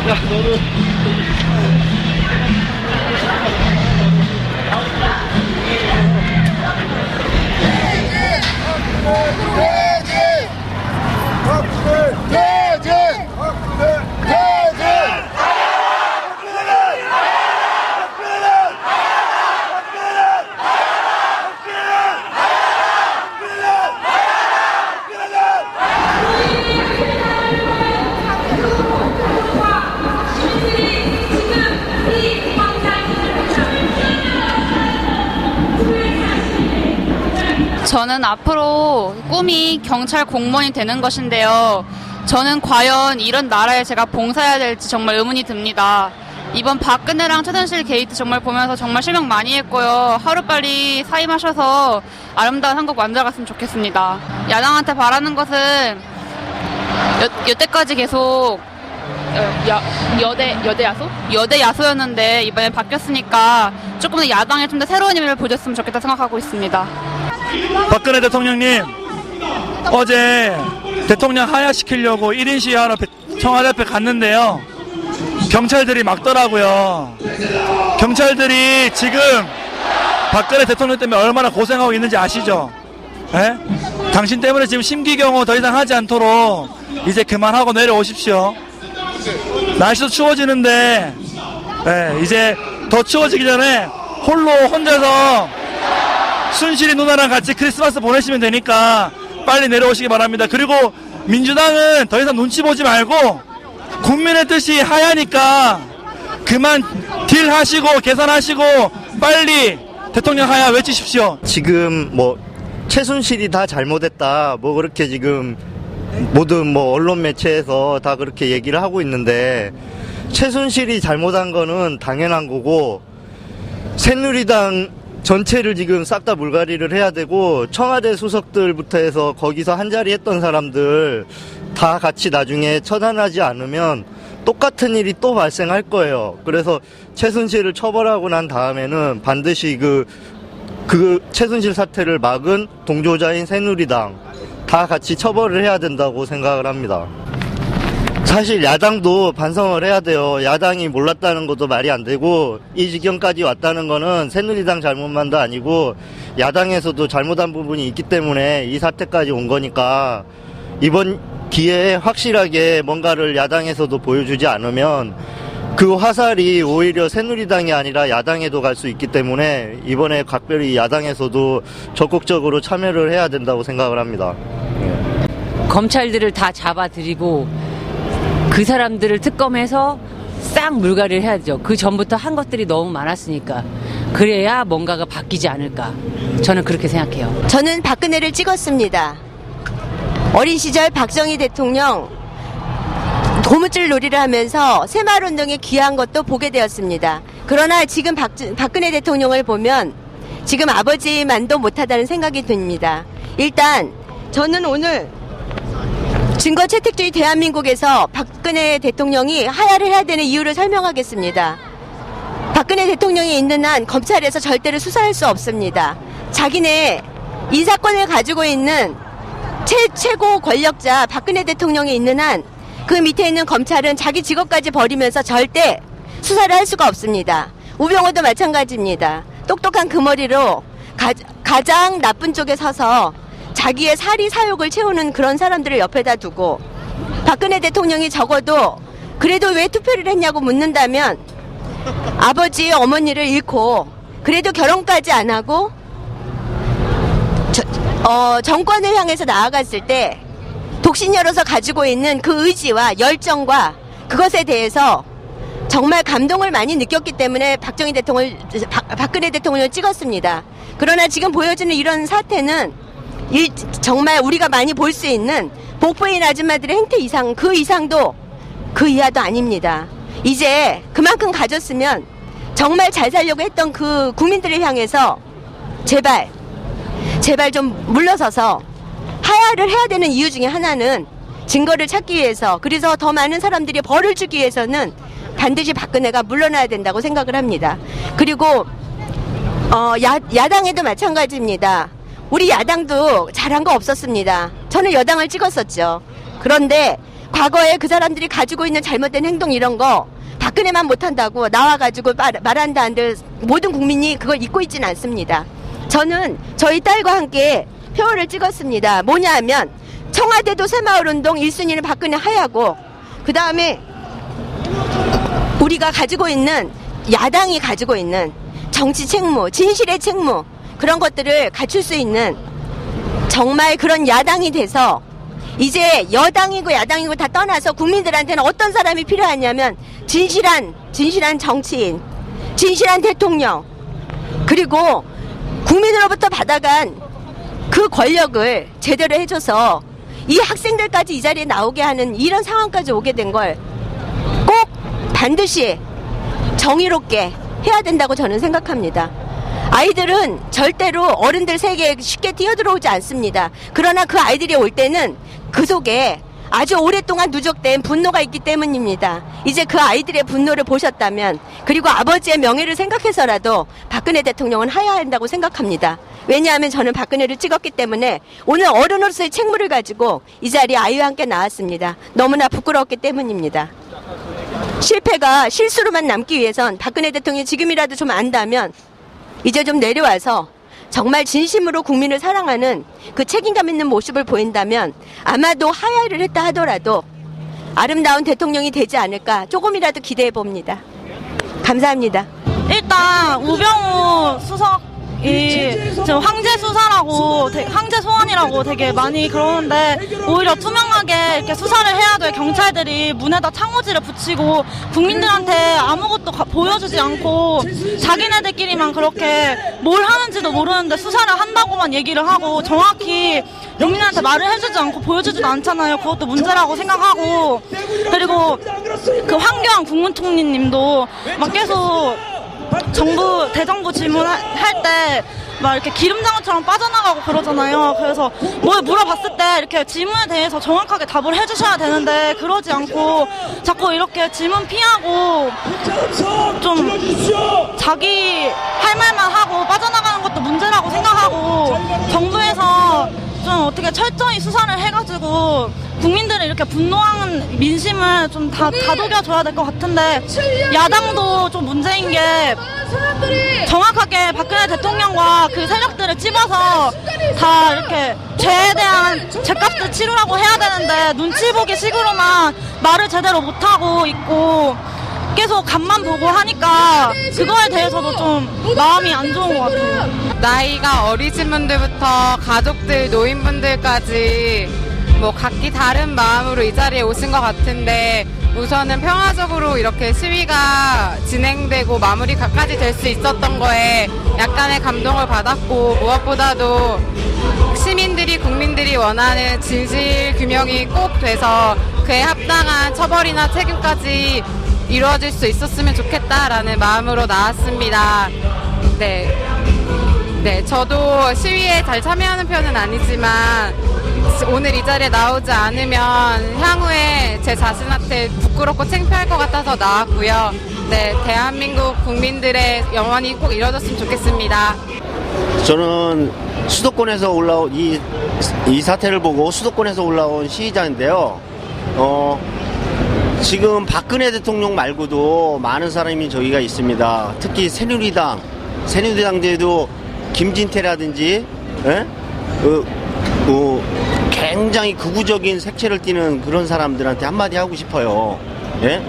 야, 너는. 저는 앞으로 꿈이 경찰 공무원이 되는 것인데요. 저는 과연 이런 나라에 제가 봉사해야 될지 정말 의문이 듭니다. 이번 박근혜랑 최순실 게이트 정말 보면서 정말 실망 많이 했고요. 하루빨리 사임하셔서 아름다운 한국 만들어갔으면 좋겠습니다. 야당한테 바라는 것은 여태까지 계속 여대 야소였는데 이번에 바뀌었으니까 조금 더 야당에 좀 더 새로운 힘을 보여줬으면 좋겠다 생각하고 있습니다. 박근혜 대통령님, 어제 대통령 하야시키려고 1인 시위하러 청와대 앞에 갔는데요. 경찰들이 막더라고요. 경찰들이 지금 박근혜 대통령 때문에 얼마나 고생하고 있는지 아시죠? 에? 당신 때문에 지금 심기경호 더 이상 하지 않도록 이제 그만하고 내려오십시오. 날씨도 추워지는데 이제 더 추워지기 전에 혼자서 순실이 누나랑 같이 크리스마스 보내시면 되니까 빨리 내려오시기 바랍니다. 그리고 민주당은 더 이상 눈치 보지 말고 국민의 뜻이 하야니까 그만 딜하시고 계산하시고 빨리 대통령 하야 외치십시오. 지금 뭐 최순실이 다 잘못했다 뭐 그렇게 지금 모든 뭐 언론 매체에서 다 그렇게 얘기를 하고 있는데, 최순실이 잘못한 거는 당연한 거고 새누리당 전체를 지금 싹 다 물갈이를 해야 되고, 청와대 수석들부터 해서 거기서 한자리 했던 사람들 다 같이 나중에 처단하지 않으면 똑같은 일이 또 발생할 거예요. 그래서 최순실을 처벌하고 난 다음에는 반드시 그 최순실 사태를 막은 동조자인 새누리당 다 같이 처벌을 해야 된다고 생각을 합니다. 사실 야당도 반성을 해야 돼요. 야당이 몰랐다는 것도 말이 안 되고, 이 지경까지 왔다는 거는 새누리당 잘못만도 아니고 야당에서도 잘못한 부분이 있기 때문에 이 사태까지 온 거니까, 이번 기회에 확실하게 뭔가를 야당에서도 보여주지 않으면 그 화살이 오히려 새누리당이 아니라 야당에도 갈 수 있기 때문에 이번에 각별히 야당에서도 적극적으로 참여를 해야 된다고 생각을 합니다. 검찰들을 다 잡아들이고 그 사람들을 특검해서 싹 물갈이를 해야죠. 그 전부터 한 것들이 너무 많았으니까. 그래야 뭔가가 바뀌지 않을까. 저는 그렇게 생각해요. 저는 박근혜를 찍었습니다. 어린 시절 박정희 대통령 고무줄 놀이를 하면서 새마을운동에 귀한 것도 보게 되었습니다. 그러나 지금 박근혜 대통령을 보면 지금 아버지만도 못하다는 생각이 듭니다. 일단 저는 오늘 증거 채택주의 대한민국에서 박근혜 대통령이 하야를 해야 되는 이유를 설명하겠습니다. 박근혜 대통령이 있는 한 검찰에서 절대로 수사할 수 없습니다. 자기네 인사권을 가지고 있는 최고 권력자 박근혜 대통령이 있는 한 그 밑에 있는 검찰은 자기 직업까지 버리면서 절대 수사를 할 수가 없습니다. 우병우도 마찬가지입니다. 똑똑한 그 머리로 가장 나쁜 쪽에 서서 자기의 사리 사욕을 채우는 그런 사람들을 옆에다 두고, 박근혜 대통령이 적어도 그래도 왜 투표를 했냐고 묻는다면 아버지 어머니를 잃고 그래도 결혼까지 안 하고 정권을 향해서 나아갔을 때 독신녀로서 가지고 있는 그 의지와 열정과 그것에 대해서 정말 감동을 많이 느꼈기 때문에 박근혜 대통령을 찍었습니다. 그러나 지금 보여지는 이런 사태는 정말 우리가 많이 볼 수 있는 복부인 아줌마들의 행태 이상, 그 이상도 그 이하도 아닙니다. 이제 그만큼 가졌으면 정말 잘 살려고 했던 그 국민들을 향해서 제발 좀 물러서서 하야를 해야 되는 이유 중에 하나는 증거를 찾기 위해서, 그래서 더 많은 사람들이 벌을 주기 위해서는 반드시 박근혜가 물러나야 된다고 생각을 합니다. 그리고 야당에도 마찬가지입니다. 우리 야당도 잘한 거 없었습니다. 저는 여당을 찍었었죠. 그런데 과거에 그 사람들이 가지고 있는 잘못된 행동 이런 거 박근혜만 못한다고 나와가지고 말한다 한들 모든 국민이 그걸 잊고 있지는 않습니다. 저는 저희 딸과 함께 표를 찍었습니다. 뭐냐 하면 청와대도 새마을운동 1순위는 박근혜 하야고 그 다음에 우리가 가지고 있는 야당이 가지고 있는 정치 책무, 진실의 책무 그런 것들을 갖출 수 있는 정말 그런 야당이 돼서 이제 여당이고 야당이고 다 떠나서 국민들한테는 어떤 사람이 필요하냐면 진실한 정치인, 진실한 대통령 그리고 국민으로부터 받아간 그 권력을 제대로 해줘서 이 학생들까지 이 자리에 나오게 하는 이런 상황까지 오게 된 걸 꼭 반드시 정의롭게 해야 된다고 저는 생각합니다. 아이들은 절대로 어른들 세계에 쉽게 뛰어들어오지 않습니다. 그러나 그 아이들이 올 때는 그 속에 아주 오랫동안 누적된 분노가 있기 때문입니다. 이제 그 아이들의 분노를 보셨다면 그리고 아버지의 명예를 생각해서라도 박근혜 대통령은 하야 한다고 생각합니다. 왜냐하면 저는 박근혜를 찍었기 때문에 오늘 어른으로서의 책무를 가지고 이 자리에 아이와 함께 나왔습니다. 너무나 부끄러웠기 때문입니다. 실패가 실수로만 남기 위해선 박근혜 대통령이 지금이라도 좀 안다면 이제 좀 내려와서 정말 진심으로 국민을 사랑하는 그 책임감 있는 모습을 보인다면 아마도 하야를 했다 하더라도 아름다운 대통령이 되지 않을까 조금이라도 기대해 봅니다. 감사합니다. 일단 우병우 수석이 지금 황제 수사라고 황제 소환이라고 되게 많이 그러는데 오히려 투명하게 이렇게 수사를 해야 될 경찰들이 문에다 창호지를 붙이고 국민들한테 아무것도 보여주지 않고 자기네들끼리만 그렇게 뭘 하는지도 모르는데 수사를 한다고만 얘기를 하고 정확히 국민한테 말을 해주지 않고 보여주지도 않잖아요. 그것도 문제라고 생각하고 그리고 그 황교안 국무총리님도 막 계속 대정부 질문할 때 막 이렇게 기름장어처럼 빠져나가고 그러잖아요. 그래서 뭘 물어봤을 때 이렇게 질문에 대해서 정확하게 답을 해주셔야 되는데 그러지 않고 자꾸 이렇게 질문 피하고 좀 자기 할 말만 하고 빠져나가는 것도 문제라고 생각하고 정부에서 좀 어떻게 철저히 수사를 해가지고 국민들이 이렇게 분노하는 민심을 좀 다독여줘야 될 것 같은데 야당도 좀 문제인 게 정확하게 박근혜 대통령과 그 세력들을 찝어서 다 이렇게 죄에 대한 죄값을 치르라고 해야 되는데 눈치 보기 식으로만 말을 제대로 못하고 있고 계속 간만 보고 하니까 그거에 대해서도 좀 마음이 안 좋은 것 같아요. 나이가 어리신 분들부터 가족들, 노인분들까지 뭐 각기 다른 마음으로 이 자리에 오신 것 같은데 우선은 평화적으로 이렇게 시위가 진행되고 마무리가까지 될 수 있었던 거에 약간의 감동을 받았고 무엇보다도 시민들이 국민들이 원하는 진실 규명이 꼭 돼서 그에 합당한 처벌이나 책임까지 이루어질 수 있었으면 좋겠다라는 마음으로 나왔습니다. 네, 저도 시위에 잘 참여하는 편은 아니지만 오늘 이 자리에 나오지 않으면 향후에 제 자신한테 부끄럽고 창피할 것 같아서 나왔고요. 네, 대한민국 국민들의 영원히 꼭 이루어졌으면 좋겠습니다. 저는 수도권에서 올라온 이 사태를 보고 수도권에서 올라온 시위자인데요. 지금 박근혜 대통령 말고도 많은 사람이 저기가 있습니다. 특히 새누리당제도 김진태라든지 굉장히 극우적인 색채를 띠는 그런 사람들한테 한마디 하고 싶어요. 예?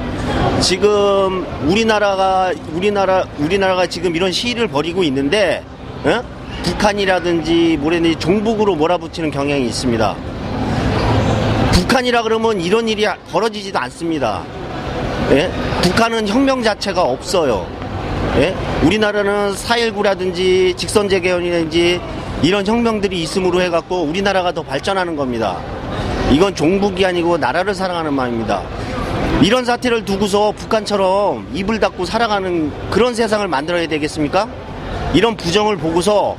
지금 우리나라가 지금 이런 시위를 벌이고 있는데 북한이라든지 뭐라든지 종북으로 몰아붙이는 경향이 있습니다. 북한이라 그러면 이런 일이 벌어지지도 않습니다. 예? 북한은 혁명 자체가 없어요. 예? 우리나라는 4.19라든지 직선제개헌이라든지 이런 혁명들이 있음으로 해갖고 우리나라가 더 발전하는 겁니다. 이건 종북이 아니고 나라를 사랑하는 마음입니다. 이런 사태를 두고서 북한처럼 입을 닫고 살아가는 그런 세상을 만들어야 되겠습니까? 이런 부정을 보고서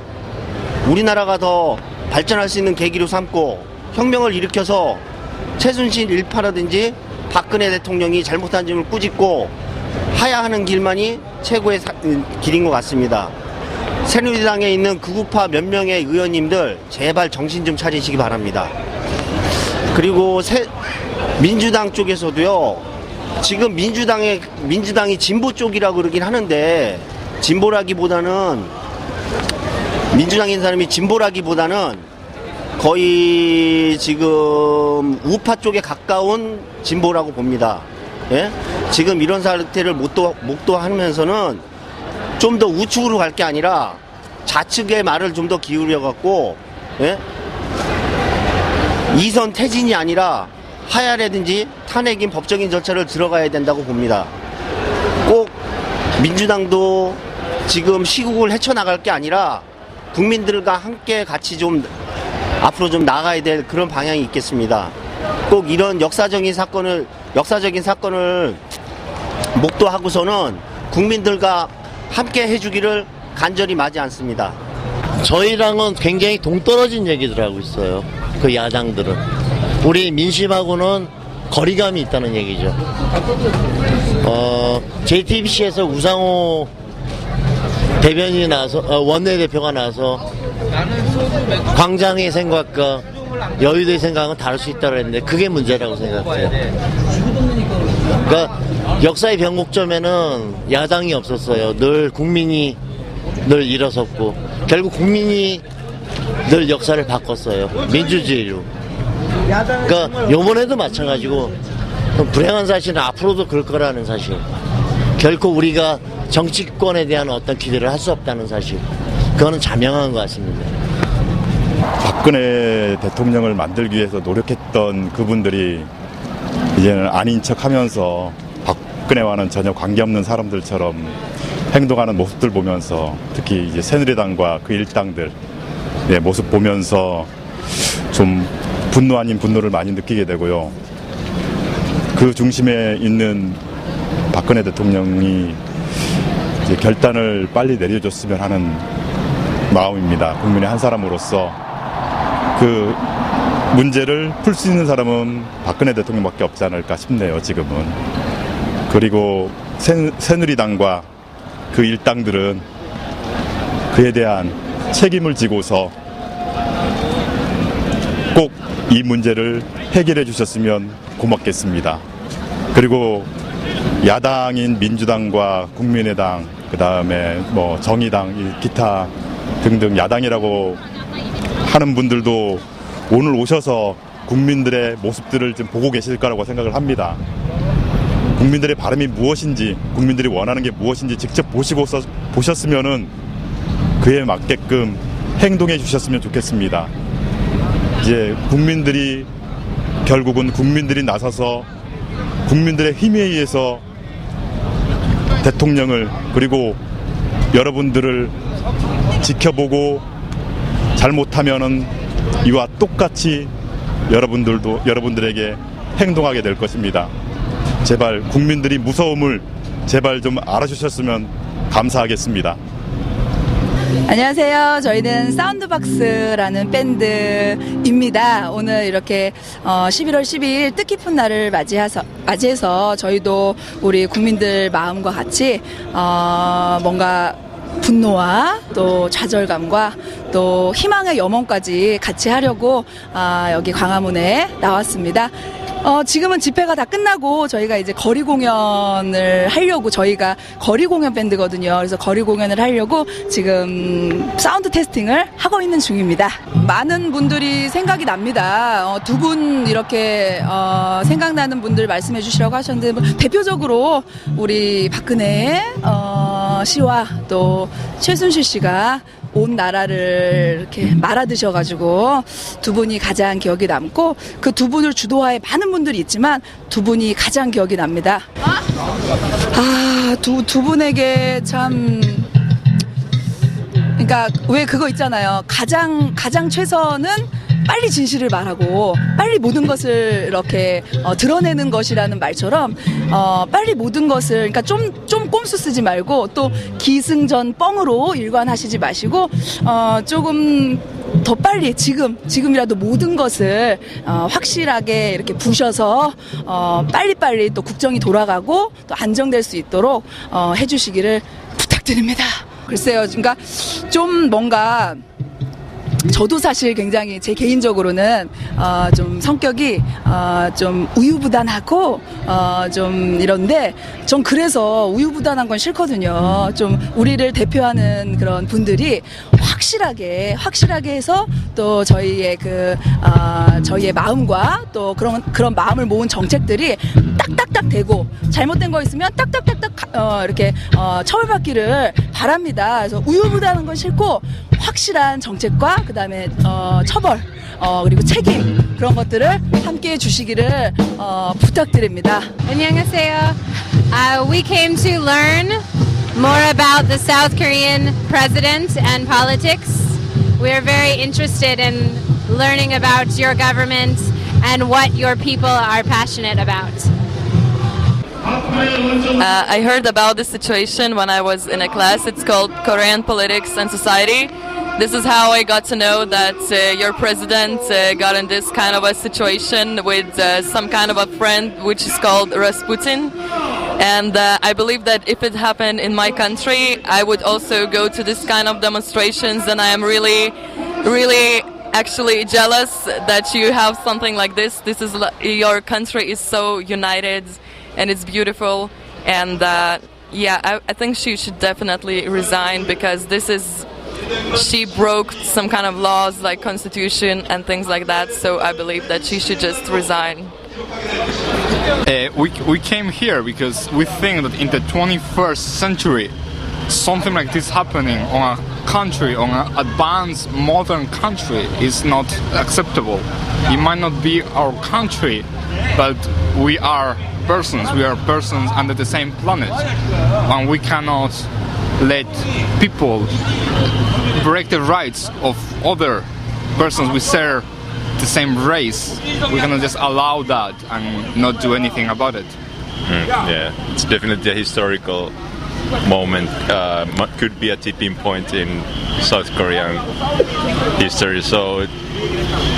우리나라가 더 발전할 수 있는 계기로 삼고 혁명을 일으켜서 최순실 일파라든지 박근혜 대통령이 잘못한 점을 꾸짖고 하야하는 길만이 최고의 길인 것 같습니다. 새누리당에 있는 극우파 몇 명의 의원님들 제발 정신 좀 차리시기 바랍니다. 그리고 민주당 쪽에서도요. 지금 민주당이 진보 쪽이라고 그러긴 하는데 진보라기보다는 민주당인 사람이 진보라기보다는 거의 지금 우파 쪽에 가까운 진보라고 봅니다. 예? 지금 이런 사태를 목도하면서는 좀 더 우측으로 갈 게 아니라 좌측의 말을 좀 더 기울여 갖고, 예? 이선 퇴진이 아니라 하야라든지 탄핵인 법적인 절차를 들어가야 된다고 봅니다. 꼭 민주당도 지금 시국을 헤쳐나갈 게 아니라 국민들과 함께 같이 좀 앞으로 좀 나가야 될 그런 방향이 있겠습니다. 꼭 이런 역사적인 사건을 목도하고서는 국민들과 함께 해주기를 간절히 마지 않습니다. 저희랑은 굉장히 동떨어진 얘기들 하고 있어요. 그 야당들은. 우리 민심하고는 거리감이 있다는 얘기죠. JTBC에서 우상호 대변인이 나서, 원내대표가 나서 광장의 생각과 여의도의 생각은 다를 수 있다고 했는데 그게 문제라고 생각해요. 그러니까 역사의 변곡점에는 야당이 없었어요. 늘 국민이 늘 일어섰고 결국 국민이 늘 역사를 바꿨어요. 민주주의로. 그러니까 요번에도 마찬가지고 불행한 사실은 앞으로도 그럴 거라는 사실. 결코 우리가 정치권에 대한 어떤 기대를 할 수 없다는 사실. 그거는 자명한 것 같습니다. 박근혜 대통령을 만들기 위해서 노력했던 그분들이 이제는 아닌 척하면서 박근혜와는 전혀 관계없는 사람들처럼 행동하는 모습들 보면서 특히 이제 새누리당과 그 일당들 모습 보면서 좀 분노 아닌 분노를 많이 느끼게 되고요. 그 중심에 있는 박근혜 대통령이 이제 결단을 빨리 내려줬으면 하는 마음입니다. 국민의 한 사람으로서 그 문제를 풀 수 있는 사람은 박근혜 대통령밖에 없지 않을까 싶네요, 지금은. 그리고 새누리당과 그 일당들은 그에 대한 책임을 지고서 꼭 이 문제를 해결해 주셨으면 고맙겠습니다. 그리고 야당인 민주당과 국민의당, 그 다음에 뭐 정의당, 기타 등등 야당이라고 하는 분들도 오늘 오셔서 국민들의 모습들을 좀 보고 계실 거라고 생각을 합니다. 국민들의 바람이 무엇인지, 국민들이 원하는 게 무엇인지 직접 보셨으면은 그에 맞게끔 행동해 주셨으면 좋겠습니다. 이제 국민들이 결국은 국민들이 나서서 국민들의 힘에 의해서 대통령을 그리고 여러분들을 지켜보고 잘못하면은 이와 똑같이 여러분들에게 행동하게 될 것입니다. 제발 국민들이 무서움을 제발 좀 알아주셨으면 감사하겠습니다. 안녕하세요. 저희는 사운드박스라는 밴드입니다. 오늘 이렇게 11월 12일 뜻깊은 날을 맞이해서 저희도 우리 국민들 마음과 같이 뭔가 분노와 또 좌절감과 또 희망의 염원까지 같이 하려고 여기 광화문에 나왔습니다. 지금은 집회가 다 끝나고 저희가 이제 거리 공연을 하려고, 저희가 거리 공연 밴드거든요. 그래서 거리 공연을 하려고 지금 사운드 테스팅을 하고 있는 중입니다. 많은 분들이 생각이 납니다. 두 분 이렇게 생각나는 분들 말씀해 주시라고 하셨는데 뭐 대표적으로 우리 박근혜 씨와 또 최순실 씨가 온 나라를 이렇게 말아드셔가지고 두 분이 가장 기억이 남고, 그 두 분을 주도하에 많은 분들이 있지만 두 분이 가장 기억이 납니다. 두 분에게 참, 그러니까 왜 그거 있잖아요. 가장 최선은 빨리 진실을 말하고 빨리 모든 것을 이렇게 드러내는 것이라는 말처럼 빨리 모든 것을, 그러니까 좀 꼼수 쓰지 말고 또 기승전 뻥으로 일관하시지 마시고 조금 더 빨리 지금이라도 모든 것을 확실하게 이렇게 부셔서 빨리빨리 또 국정이 돌아가고 또 안정될 수 있도록 해주시기를 부탁드립니다. 글쎄요, 그러니까 좀 뭔가 저도 사실 굉장히 제 개인적으로는 좀 성격이 좀 우유부단하고 좀 이런데 전 그래서 우유부단한 건 싫거든요. 좀 우리를 대표하는 그런 분들이 확실하게 해서 또 저희의 저희의 마음과 또 그런 마음을 모은 정책들이 딱딱딱 되고 잘못된 거 있으면 딱딱딱딱 이렇게 처벌받기를 바랍니다. 그래서 우유부단한 건 싫고 확실한 정책과 그다음에 처벌 그리고 책임 그런 것들을 함께 해주시기를 부탁드립니다. 안녕하세요. We came to learn more about the South Korean president and politics. We are very interested in learning about your government and what your people are passionate about. I heard about this situation when I was in a class. It's called Korean Politics and Society. This is how I got to know that your president got in this kind of a situation with some kind of a friend which is called Rasputin. And I believe that if it happened in my country, I would also go to this kind of demonstrations, and I am really, really actually jealous that you have something like this. Your country is so united and it's beautiful, and I think she should definitely resign because she broke some kind of laws like constitution and things like that, so I believe that she should just resign. We came here because we think that in the 21st century something like this happening on a country, on an advanced modern country is not acceptable. It might not be our country, but we are persons under the same planet, and we cannot let people break the rights of other persons we share the same race. We cannot just allow that and not do anything about it. Yeah, it's definitely a historical moment. Could be a tipping point in South Korean history, so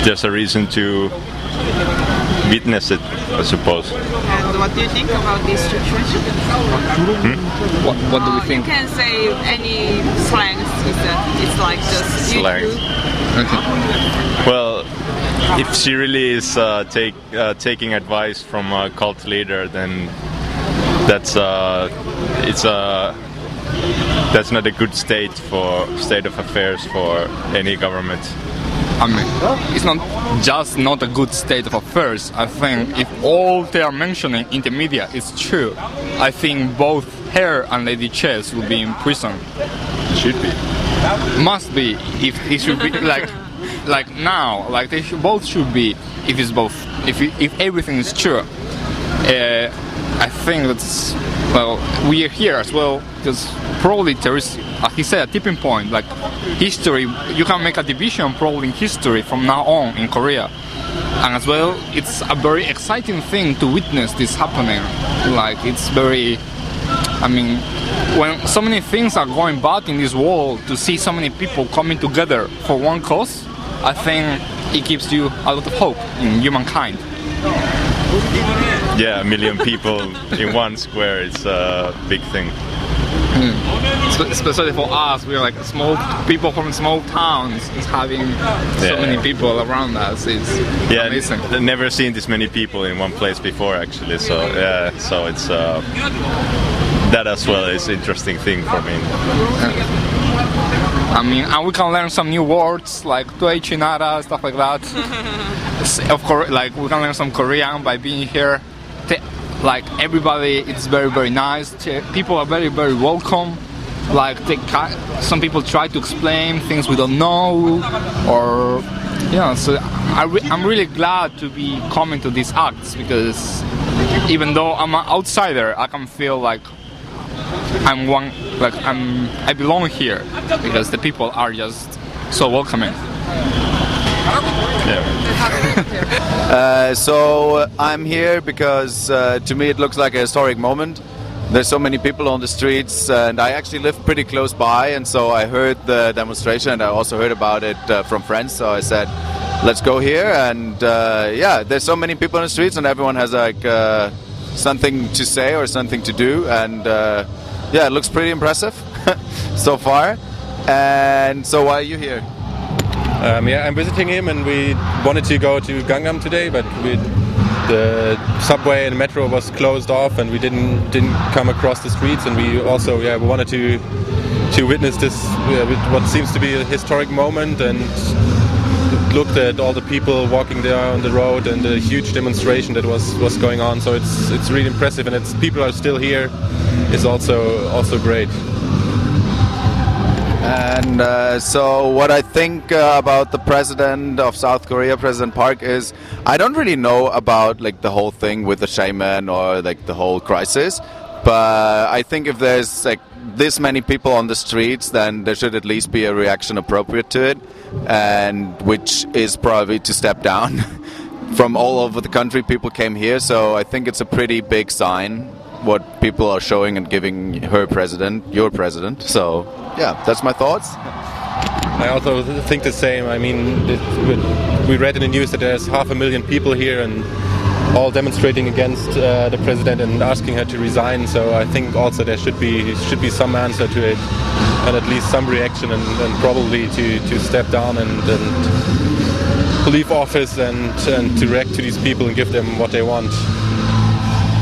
there's a reason to witness it, I suppose. And what do you think about this situation? What do we think? You can say any slangs. It's like just Slangs. Okay. Well, if she really is taking advice from a cult leader, then that's not a good state of affairs for any government. I mean, it's not just not a good state of affairs. I think if all they are mentioning in the media is true, I think both her and Lady Chess will be in prison. Should be. Must be. If it should be like now, like they both should be. If it's both, if everything is true, I think that's we are here as well because probably there is, as he said, a tipping point. Like history, you can make a division probably in history from now on in Korea, and as well, it's a very exciting thing to witness this happening. Like it's very, I mean, when so many things are going bad in this world, to see so many people coming together for one cause, I think it gives you a lot of hope in humankind. Yeah, 1 million people in one square, it's a big thing. Especially for us, we're like small people from small towns, just having so many people around us is amazing. I've never seen this many people in one place before actually, so it's that as well is an interesting thing for me. I mean, and we can learn some new words like Tuei Chinara, stuff like that. Of course, like we can learn some Korean by being here. Like everybody, it's very, very nice. People are very, very welcome. Like some people try to explain things we don't know, or So I'm really glad to be coming to these acts because even though I'm an outsider, I can feel like I belong here because the people are just so welcoming. So I'm here because to me it looks like a historic moment. There's so many people on the streets, and I actually live pretty close by, and so I heard the demonstration and I also heard about it from friends, so I said let's go here. And there's so many people on the streets and everyone has like something to say or something to do, and it looks pretty impressive so far. And so why are you here? Yeah, I'm visiting him, and we wanted to go to Gangnam today, but the subway and metro was closed off, and we didn't come across the streets. And we also, we wanted to witness this what seems to be a historic moment, and looked at all the people walking there on the road and the huge demonstration that was going on. So it's really impressive, and people are still here. Is also great. And so what I think about the president of South Korea, President Park, is I don't really know about like the whole thing with the shaman or like the whole crisis, but I think if there's like this many people on the streets, then there should at least be a reaction appropriate to it, and which is probably to step down. From all over the country people came here, so I think it's a pretty big sign what people are showing and giving your president. So yeah, that's my thoughts. I also think the same. I mean, we read in the news that there's 500,000 people here and all demonstrating against the president and asking her to resign. So I think also there should be some answer to it, and at least some reaction, and probably to step down and leave office and to react to these people and give them what they want.